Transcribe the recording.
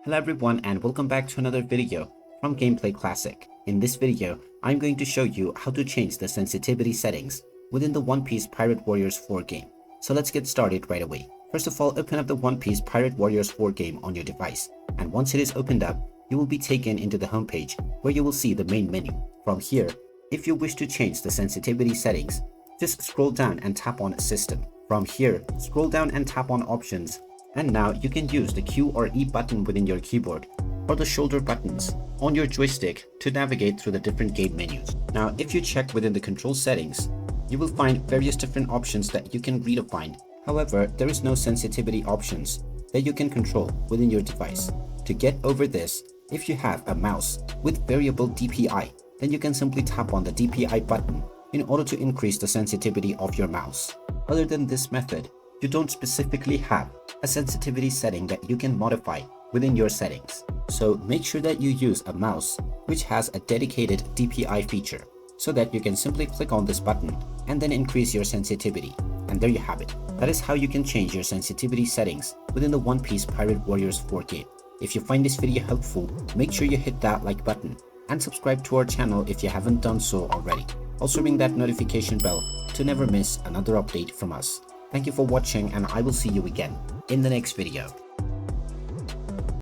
Hello everyone and welcome back to another video from Gameplay Classic. In this video, I'm going to show you how to change the sensitivity settings within the One Piece Pirate Warriors 4 game. So let's get started right away. First of all, open up the One Piece Pirate Warriors 4 game on your device. And once it is opened up, you will be taken into the homepage where you will see the main menu. From here, if you wish to change the sensitivity settings, just scroll down and tap on System. From here, scroll down and tap on Options. And now you can use the Q or E button within your keyboard or the shoulder buttons on your joystick to navigate through the different game menus. Now, if you check within the control settings, you will find various different options that you can redefine. However, there is no sensitivity options that you can control within your device. To get over this, if you have a mouse with variable DPI, then you can simply tap on the DPI button in order to increase the sensitivity of your mouse. Other than this method, you don't specifically have a sensitivity setting that you can modify within your settings. So make sure that you use a mouse which has a dedicated DPI feature so that you can simply click on this button and then increase your sensitivity. And there you have it. That is how you can change your sensitivity settings within the One Piece Pirate Warriors 4 game. If you find this video helpful, make sure you hit that like button and subscribe to our channel if you haven't done so already. Also ring that notification bell to never miss another update from us. Thank you for watching and I will see you again in the next video.